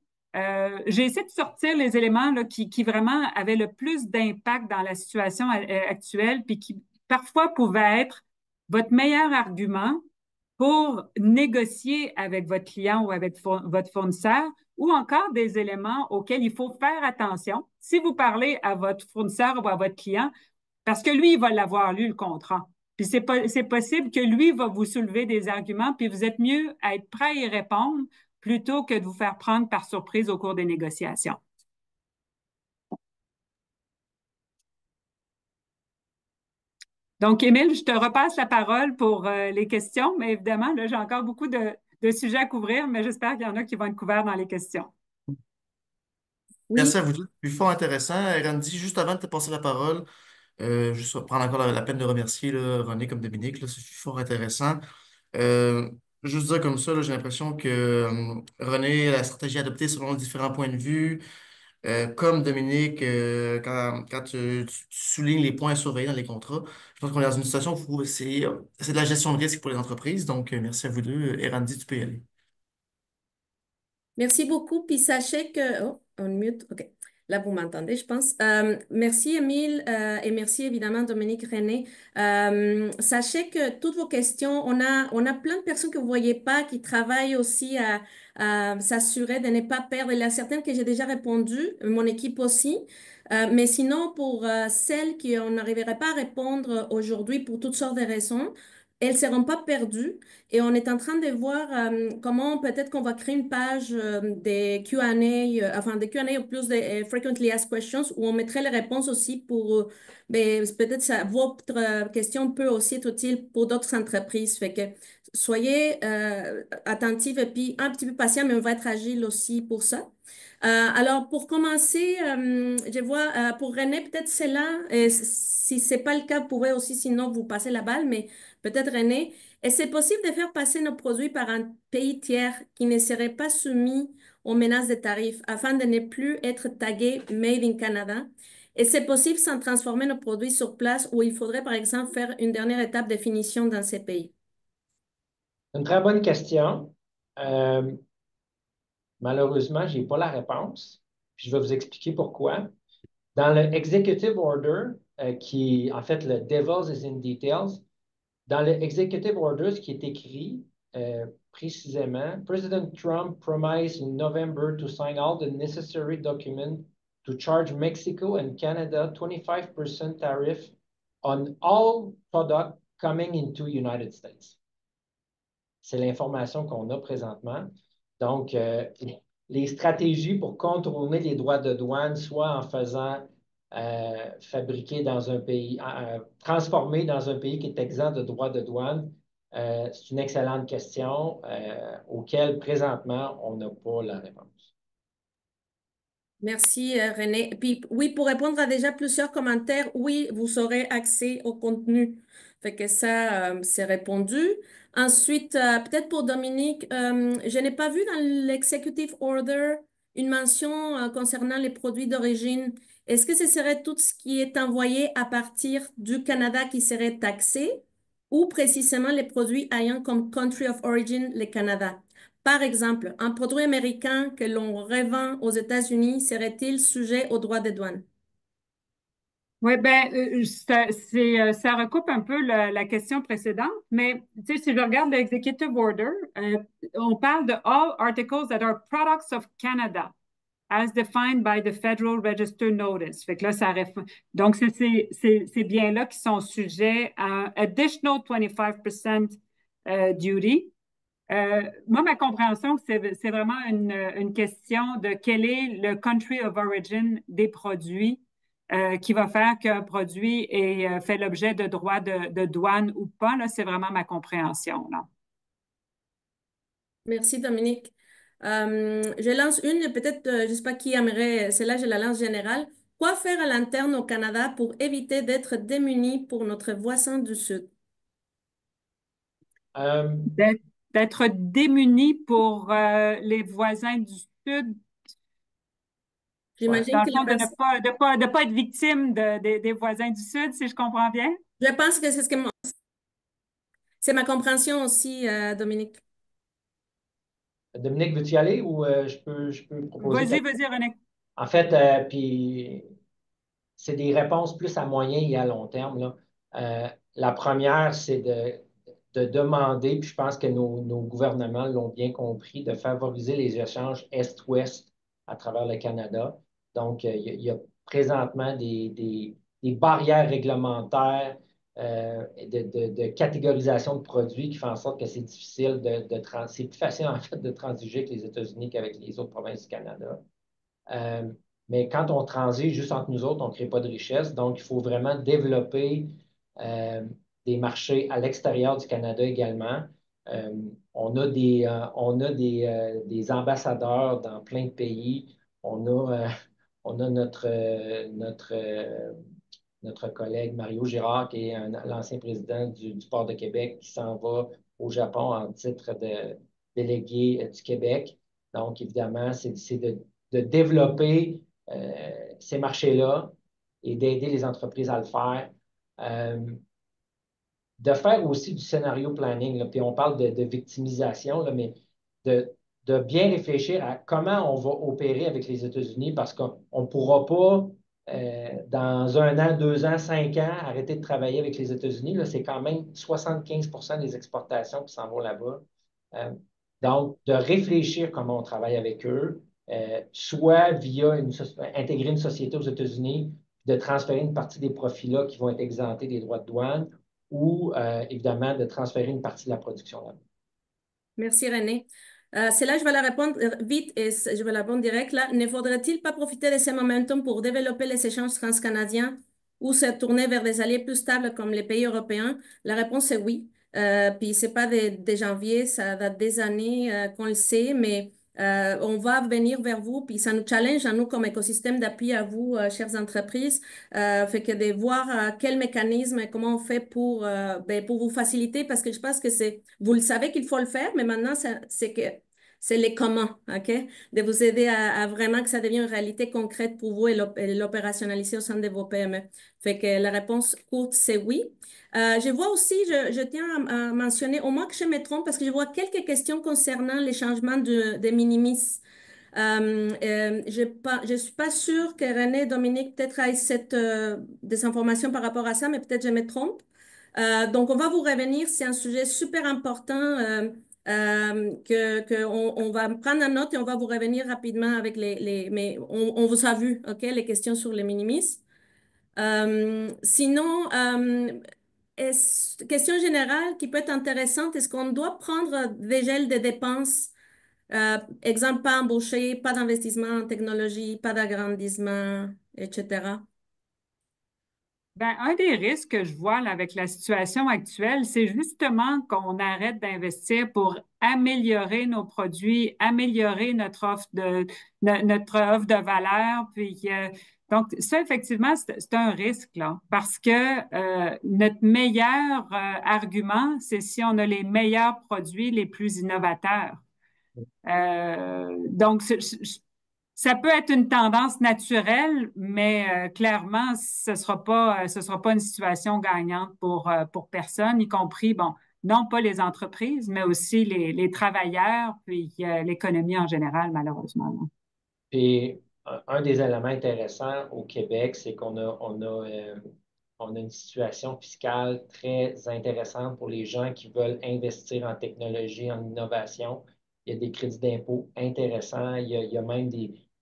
J'ai essayé de sortir les éléments là, qui vraiment avaient le plus d'impact dans la situation actuelle, puis qui parfois pouvaient être votre meilleur argument pour négocier avec votre client ou avec votre fournisseur ou encore des éléments auxquels il faut faire attention si vous parlez à votre fournisseur ou à votre client, parce que lui, il va l'avoir lu, le contrat. Puis c'est possible que lui va vous soulever des arguments, puis vous êtes mieux à être prêt à y répondre plutôt que de vous faire prendre par surprise au cours des négociations. Donc, Émile, je te repasse la parole pour les questions, mais évidemment, là, j'ai encore beaucoup de sujets à couvrir, mais j'espère qu'il y en a qui vont être couverts dans les questions. Oui, Merci à vous tous. C'est fort intéressant. Randy, juste avant de te passer la parole, juste prendre encore la peine de remercier là, René comme Dominique. Là, c'est fort intéressant. Euh, Juste dire comme ça, là, j'ai l'impression que René, la stratégie adoptée selon différents points de vue, comme Dominique, quand tu soulignes les points à surveiller dans les contrats, je pense qu'on est dans une situation où c'est de la gestion de risque pour les entreprises. Donc, merci à vous deux. Et Randy, tu peux y aller. merci beaucoup. Puis sachez que... Oh, on mute. OK. Là, vous m'entendez, je pense. Merci, Émile, et merci évidemment, Dominique René. Sachez que toutes vos questions, on a plein de personnes que vous ne voyez pas qui travaillent aussi à s'assurer de ne pas perdre. Il y a certaines que j'ai déjà répondu, mon équipe aussi. Mais sinon, pour celles qui on n'arriverait pas à répondre aujourd'hui pour toutes sortes de raisons, elles ne seront pas perdues. Et on est en train de voir comment peut-être qu'on va créer une page des Q&A, enfin des Q&A ou plus des Frequently Asked Questions, où on mettrait les réponses aussi pour, ben, peut-être votre question peut aussi être utile pour d'autres entreprises. Fait que soyez attentifs et puis un petit peu patient, mais on va être agile aussi pour ça. Alors, pour commencer, je vois pour René, peut-être c'est là. Et si c'est pas le cas, vous pouvez aussi sinon vous passer la balle, mais peut-être René. Est-ce possible de faire passer nos produits par un pays tiers qui ne serait pas soumis aux menaces de tarifs afin de ne plus être tagué Made in Canada? Et c'est possible sans transformer nos produits sur place où il faudrait par exemple faire une dernière étape de finition dans ces pays? Une très bonne question. Malheureusement, je n'ai pas la réponse. Puis je vais vous expliquer pourquoi. Dans le Executive Order, qui en fait le Devil's is in Details, dans le Executive Order, ce qui est écrit précisément, President Trump promised in November to sign all the necessary documents to charge Mexico and Canada 25% tariff on all products coming into United States. C'est l'information qu'on a présentement. Donc, les stratégies pour contourner les droits de douane, soit en faisant fabriquer dans un pays, transformer dans un pays qui est exempt de droits de douane, c'est une excellente question auquel présentement on n'a pas la réponse. Merci, René. Puis oui, pour répondre à déjà plusieurs commentaires, oui, vous aurez accès au contenu. Fait que ça, c'est répondu. Ensuite, peut-être pour Dominique, je n'ai pas vu dans l'executive order une mention concernant les produits d'origine. Est-ce que ce serait tout ce qui est envoyé à partir du Canada qui serait taxé ou précisément les produits ayant comme country of origin le Canada? Par exemple, un produit américain que l'on revend aux États-Unis serait-il sujet aux droits de douane? Oui, bien, ça recoupe un peu la question précédente, mais tu sais, si je regarde l'executive order, on parle de all articles that are products of Canada as defined by the Federal Register Notice. Fait que là, donc, c'est ces biens-là qui sont sujets à additional 25% duty. Moi, ma compréhension, c'est vraiment une question de quel est le country of origin des produits qui va faire qu'un produit fait l'objet de droits de douane ou pas. Là, c'est vraiment ma compréhension. Là. Merci, Dominique. Je lance une, peut-être, je ne sais pas qui aimerait, celle-là, je la lance générale. Quoi faire à l'interne au Canada pour éviter d'être démunis pour notre voisin du Sud? D'être démunis pour les voisins du Sud. J'imagine Dans que le fond, de pas être victime des voisins du Sud, si je comprends bien. je pense que c'est ma compréhension aussi, Dominique. Dominique, veux-tu y aller ou je peux proposer quelque chose? Vas-y, René. En fait, puis c'est des réponses plus à moyen et à long terme, là. La première, c'est de demander, puis je pense que nos gouvernements l'ont bien compris, de favoriser les échanges Est-Ouest à travers le Canada. Donc, il y a présentement des barrières réglementaires de catégorisation de produits qui font en sorte que c'est difficile c'est plus facile en fait de transiger avec les États-Unis qu'avec les autres provinces du Canada. Mais quand on transige juste entre nous autres, on ne crée pas de richesse. Donc, il faut vraiment développer des marchés à l'extérieur du Canada également. On a des ambassadeurs dans plein de pays. On a notre collègue Mario Girard, qui est l'ancien président du Port de Québec, qui s'en va au Japon en titre de délégué du Québec. Donc, évidemment, c'est de développer ces marchés-là et d'aider les entreprises à le faire. De faire aussi du scénario planning, là, puis on parle de victimisation, là, mais de bien réfléchir à comment on va opérer avec les États-Unis parce qu'on ne pourra pas, dans 1 an, 2 ans, 5 ans, arrêter de travailler avec les États-Unis. Là, c'est quand même 75% des exportations qui s'en vont là-bas. Donc, de réfléchir comment on travaille avec eux, soit via intégrer une société aux États-Unis, de transférer une partie des profits-là qui vont être exemptés des droits de douane, ou évidemment de transférer une partie de la production là-bas. Merci René. Celle-là, je vais la répondre vite et je vais la répondre direct là. Ne faudrait-il pas profiter de ce momentum pour développer les échanges transcanadiens ou se tourner vers des alliés plus stables comme les pays européens? La réponse est oui. Puis c'est pas de janvier, ça date des années qu'on le sait, mais on va venir vers vous, puis ça nous challenge à nous comme écosystème d'appui à vous, chères entreprises. Fait que de voir quel mécanisme et comment on fait pour vous faciliter, parce que je pense que vous le savez qu'il faut le faire, mais maintenant, c'est les comment, OK? De vous aider à vraiment que ça devienne une réalité concrète pour vous et l'opérationnaliser au sein de vos PME. Fait que la réponse courte, c'est oui. Je vois aussi, je tiens à mentionner, au moins que je me trompe, parce que je vois quelques questions concernant les changements de minimis. Je suis pas sûre que René et Dominique peut-être aient des informations par rapport à ça, mais peut-être je me trompe. Donc, on va vous revenir. C'est un sujet super important on va prendre en note et on va vous revenir rapidement avec mais on vous a vu, OK, les questions sur les minimis. Sinon, question générale qui peut être intéressante, est-ce qu'on doit prendre des gels de dépenses? Exemple, pas embauché, pas d'investissement en technologie, pas d'agrandissement, etc. Ben, un des risques que je vois là, avec la situation actuelle, c'est justement qu'on arrête d'investir pour améliorer nos produits, améliorer notre offre de valeur. Puis, donc, ça, effectivement, c'est un risque, là, parce que notre meilleur argument, c'est si on a les meilleurs produits les plus innovateurs. Donc, ça peut être une tendance naturelle, mais clairement, ce sera pas une situation gagnante pour personne, y compris, bon, non pas les entreprises, mais aussi les travailleurs, puis l'économie en général, malheureusement. Et un des éléments intéressants au Québec, c'est on a une situation fiscale très intéressante pour les gens qui veulent investir en technologie, en innovation. Il y a des crédits d'impôt intéressants. Il y a même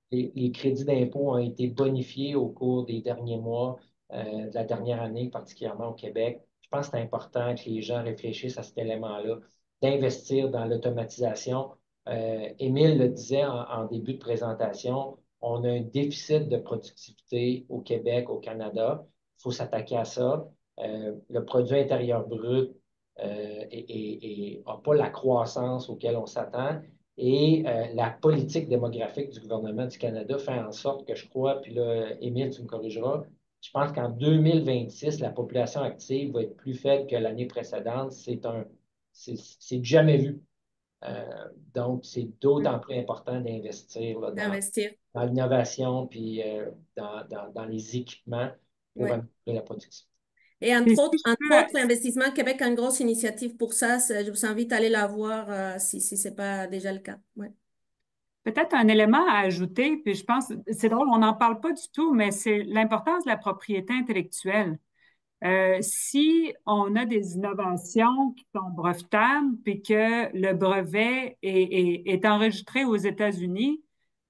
les crédits d'impôt ont été bonifiés au cours des derniers mois, de la dernière année, particulièrement au Québec. Je pense que c'est important que les gens réfléchissent à cet élément-là, d'investir dans l'automatisation. Émile le disait en début de présentation, on a un déficit de productivité au Québec, au Canada. Il faut s'attaquer à ça. Le produit intérieur brut n'a pas la croissance auquel on s'attend. Et la politique démographique du gouvernement du Canada fait en sorte que je crois, puis là, Émile, tu me corrigeras, je pense qu'en 2026, la population active va être plus faible que l'année précédente. C'est jamais vu. Donc, c'est d'autant plus important d'investir dans l'innovation puis dans les équipements pour améliorer la productivité. Et Puis, entre autres, Investissement Québec a une grosse initiative pour ça. Je vous invite à aller la voir si ce n'est pas déjà le cas. Ouais. peut-être un élément à ajouter, puis je pense, c'est drôle, on n'en parle pas du tout, mais c'est l'importance de la propriété intellectuelle. Si on a des innovations qui sont brevetables, puis que le brevet est enregistré aux États-Unis,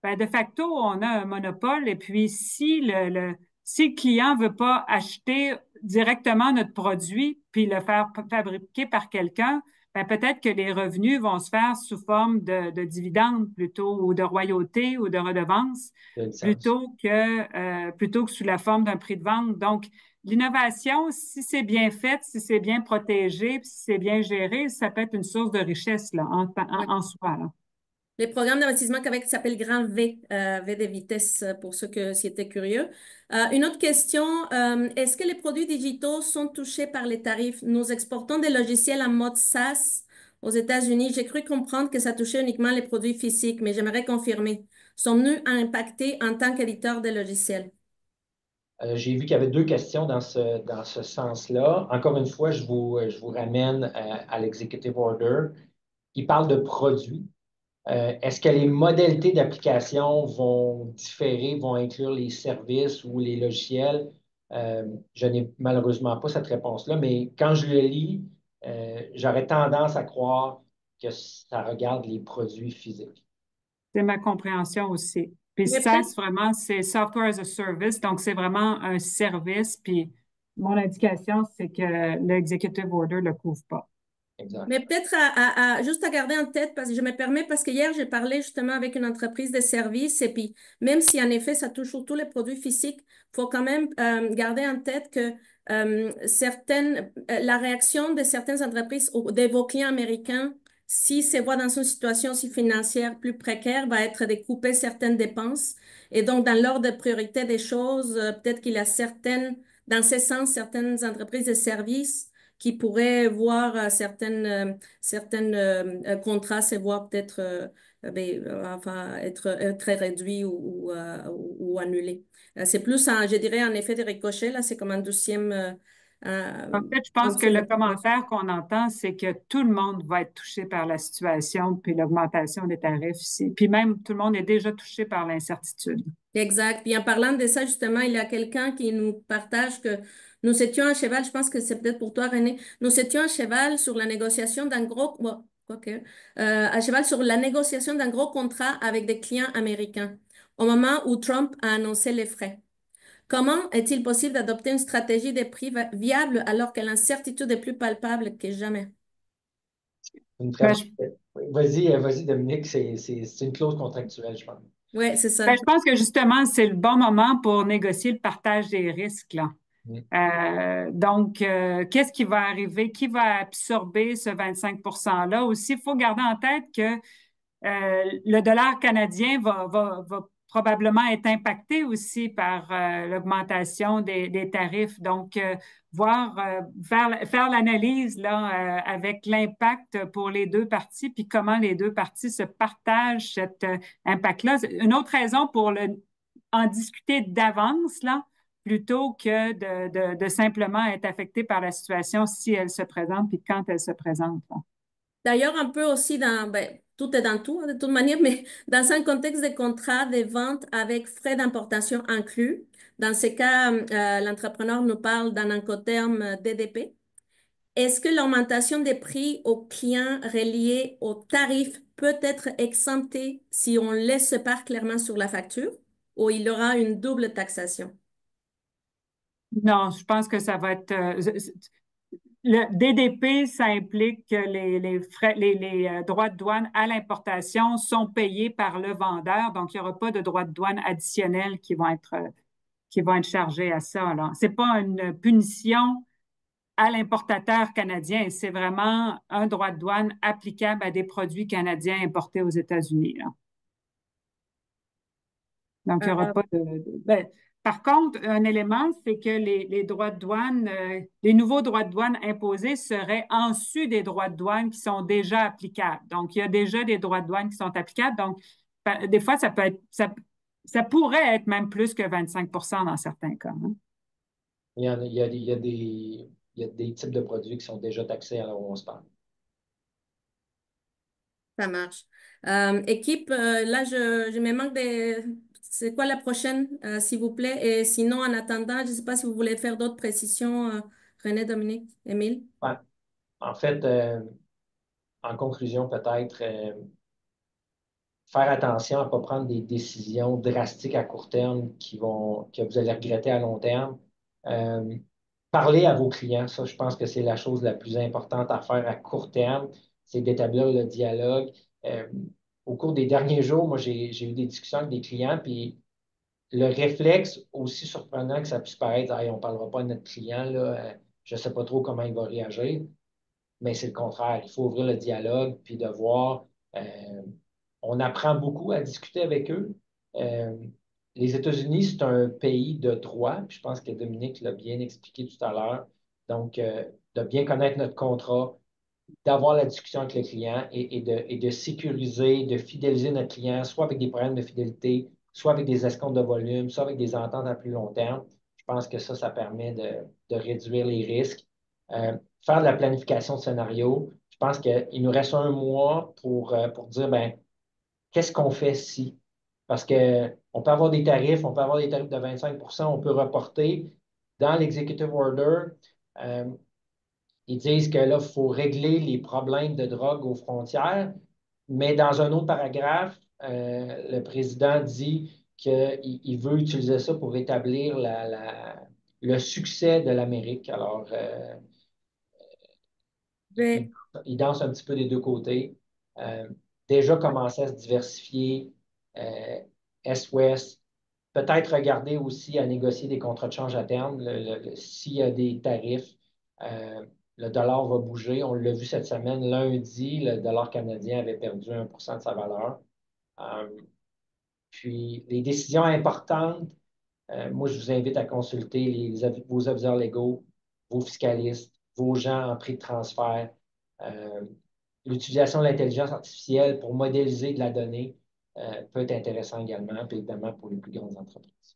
ben de facto, on a un monopole. Et puis, si le client veut pas acheter directement notre produit, puis le faire fabriquer par quelqu'un, ben peut-être que les revenus vont se faire sous forme de dividendes plutôt, ou de royautés, ou de redevances, Il y a une sens. plutôt que sous la forme d'un prix de vente. Donc, l'innovation, si c'est bien fait, si c'est bien protégé, puis si c'est bien géré, ça peut être une source de richesse là, Ouais. en soi. Là. Les programmes d'investissement qu'avec s'appelle Grand V, V de vitesse pour ceux qui étaient curieux. Une autre question, est-ce que les produits digitaux sont touchés par les tarifs? Nous exportons des logiciels en mode SaaS aux États-Unis. J'ai cru comprendre que ça touchait uniquement les produits physiques, mais j'aimerais confirmer. Sommes-nous impactés en tant qu'éditeur de logiciels? J'ai vu qu'il y avait deux questions dans ce sens-là. Encore une fois, je vous ramène à l'executive order. Il parle de produits. Est-ce que les modalités d'application vont différer, vont inclure les services ou les logiciels? Je n'ai malheureusement pas cette réponse-là, mais quand je le lis, j'aurais tendance à croire que ça regarde les produits physiques. C'est ma compréhension aussi. Puis Mais SaaS, vraiment, c'est Software as a Service, donc c'est vraiment un service. Puis mon indication, c'est que l'executive order ne le couvre pas. Exact. Mais peut-être juste à garder en tête, parce que je me permets, parce que hier, j'ai parlé justement avec une entreprise de services, et puis même si en effet, ça touche surtout les produits physiques, il faut quand même garder en tête que la réaction de certaines entreprises ou de vos clients américains, s'ils se voient dans une situation aussi financière plus précaire, va être de couper certaines dépenses. Et donc, dans l'ordre de priorité des choses, peut-être qu'il y a dans ce sens, certaines entreprises de services qui pourraient voir certaines contrats se voir peut-être enfin, être très réduits ou annulés. C'est plus, je dirais, en effet, des ricochets. Là, c'est comme En fait, je pense que le deuxième. commentaire qu'on entend, c'est que tout le monde va être touché par la situation puis l'augmentation des tarifs ici. Puis même, tout le monde est déjà touché par l'incertitude. Exact. Puis en parlant de ça, justement, il y a quelqu'un qui nous partage que nous étions à cheval, je pense que c'est peut-être pour toi, René, nous étions à cheval sur la négociation d'un gros, bon, quoique, à cheval sur la négociation d'un gros contrat avec des clients américains au moment où Trump a annoncé les frais. Comment est-il possible d'adopter une stratégie de prix viable alors que l'incertitude est plus palpable que jamais? Une Ben, très... je, Vas-y, Dominique, c'est une clause contractuelle, je pense. Oui, c'est ça. je pense que justement, c'est le bon moment pour négocier le partage des risques, là. Mm. Donc, qu'est-ce qui va arriver? Qui va absorber ce 25%-là? Aussi, il faut garder en tête que le dollar canadien va probablement être impacté aussi par l'augmentation des tarifs. Donc, faire l'analyse là, avec l'impact pour les deux parties, puis comment les deux parties se partagent cet impact-là. Une autre raison pour en discuter d'avance, là, plutôt que de simplement être affecté par la situation si elle se présente, puis quand elle se présente. Là. D'ailleurs, un peu aussi tout est dans tout, hein, de toute manière, mais dans un contexte de contrat de vente avec frais d'importation inclus. Dans ce cas, l'entrepreneur nous parle d'un incoterm DDP. Est-ce que l'augmentation des prix aux clients reliés aux tarifs peut être exemptée si on laisse se part clairement sur la facture ou il y aura une double taxation? Non, je pense que ça va être. Le DDP, ça implique que les frais, les droits de douane à l'importation sont payés par le vendeur, donc il n'y aura pas de droits de douane additionnels qui vont être chargés à ça. Ce n'est pas une punition à l'importateur canadien, c'est vraiment un droit de douane applicable à des produits canadiens importés aux États-Unis. Là. Donc, il n'y aura pas ben, par contre, un élément, c'est que les droits de douane, les nouveaux droits de douane imposés seraient en sus des droits de douane qui sont déjà applicables. Donc, il y a déjà des droits de douane qui sont applicables. Donc, des fois, ça pourrait être même plus que 25% dans certains cas. Hein. Il y a des types de produits qui sont déjà taxés à l'euro on se parle. Ça marche. Équipe, là, je me manque de... C'est quoi la prochaine, s'il vous plaît? Et sinon, en attendant, je ne sais pas si vous voulez faire d'autres précisions René, Dominique, Émile? Ouais. En fait, en conclusion, peut-être, faire attention à ne pas prendre des décisions drastiques à court terme que vous allez regretter à long terme. Euh, Parler à vos clients, ça, je pense que c'est la chose la plus importante à faire à court terme, c'est d'établir le dialogue. Euh, Au cours des derniers jours, moi, j'ai eu des discussions avec des clients, puis le réflexe, aussi surprenant que ça puisse paraître, hey, on ne parlera pas de notre client, là, je ne sais pas trop comment il va réagir, mais c'est le contraire. Il faut ouvrir le dialogue, puis de voir. On apprend beaucoup à discuter avec eux. Euh, les États-Unis, c'est un pays de droit, puis je pense que Dominique l'a bien expliqué tout à l'heure. Donc, de bien connaître notre contrat, d'avoir la discussion avec le client et de sécuriser, de fidéliser notre client, soit avec des problèmes de fidélité, soit avec des escomptes de volume, soit avec des ententes à plus long terme. Je pense que ça permet de réduire les risques. Faire de la planification de scénario. Je pense qu'il nous reste un mois pour dire, ben, qu'est-ce qu'on fait si? Parce qu'on peut avoir des tarifs, on peut avoir des tarifs de 25 on peut reporter. Dans l'executive order, euh, ils disent que là, il faut régler les problèmes de drogue aux frontières, mais dans un autre paragraphe, le président dit qu'il veut utiliser ça pour établir le succès de l'Amérique. Alors, il, Je il danse un petit peu des deux côtés. Euh, Déjà commencer à se diversifier Est-Ouest. Peut-être regarder aussi à négocier des contrats de change à terme. S'il y a des tarifs, le dollar va bouger. On l'a vu cette semaine. Lundi, le dollar canadien avait perdu 1% de sa valeur. Euh, Puis, les décisions importantes, moi, je vous invite à consulter vos aviseurs légaux, vos fiscalistes, vos gens en prix de transfert. Euh, L'utilisation de l'intelligence artificielle pour modéliser de la donnée peut être intéressant également, puis évidemment pour les plus grandes entreprises.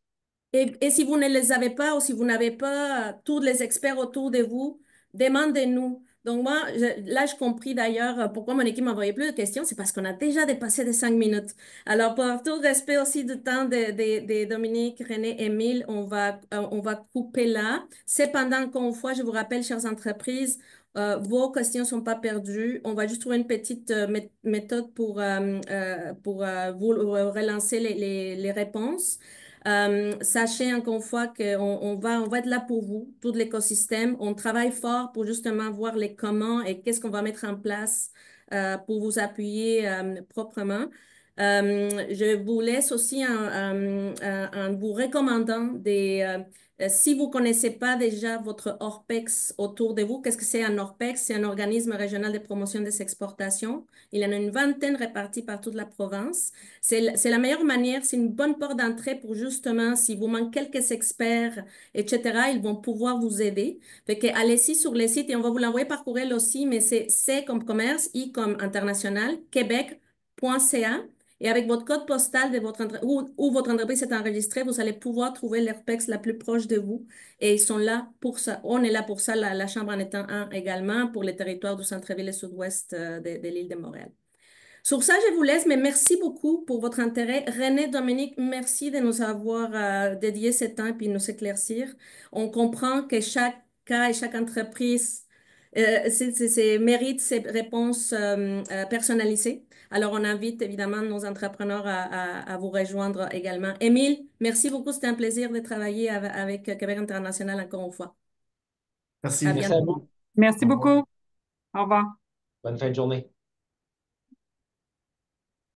Et si vous ne les avez pas ou si vous n'avez pas tous les experts autour de vous, demandez-nous. Donc moi, là, j'ai compris d'ailleurs pourquoi mon équipe m'envoyait plus de questions, c'est parce qu'on a déjà dépassé les 5 minutes. Alors, pour tout respect aussi du temps de Dominique, René, Émile, on va couper là. Cependant, encore une fois, je vous rappelle, chères entreprises, vos questions ne sont pas perdues. On va juste trouver une petite méthode pour vous relancer les réponses. Sachez encore une fois on va être là pour vous, tout l'écosystème. On travaille fort pour justement voir les comment et qu'est-ce qu'on va mettre en place pour vous appuyer proprement. Je vous laisse aussi en vous recommandant si vous ne connaissez pas déjà votre ORPEX autour de vous, qu'est-ce que c'est un ORPEX? C'est un organisme régional de promotion des exportations. Il y en a une vingtaine répartis par toute la province. C'est la meilleure manière, c'est une bonne porte d'entrée pour justement, si vous manquez quelques experts, etc., ils vont pouvoir vous aider. Fait que allez-y sur les sites et on va vous l'envoyer par courriel aussi, mais c'est C comme commerce, I comme international, québec.ca. Et avec votre code postal de où votre entreprise est enregistrée, vous allez pouvoir trouver l'AirPEX la plus proche de vous. Et ils sont là pour ça. On est là pour ça, la Chambre en étant un également pour les territoires du centre-ville et sud-ouest de l'île de Montréal. Sur ça, je vous laisse, mais merci beaucoup pour votre intérêt. René, Dominique, merci de nous avoir dédié ce temps et puis nous éclaircir. On comprend que chaque cas et chaque entreprise mérite ses réponses personnalisées. Alors, on invite évidemment nos entrepreneurs à vous rejoindre également. Émile, merci beaucoup. C'était un plaisir de travailler avec Québec International encore une fois. Merci. À Merci à bientôt. vous. Merci Au revoir. beaucoup. Au revoir. Bonne fin de journée.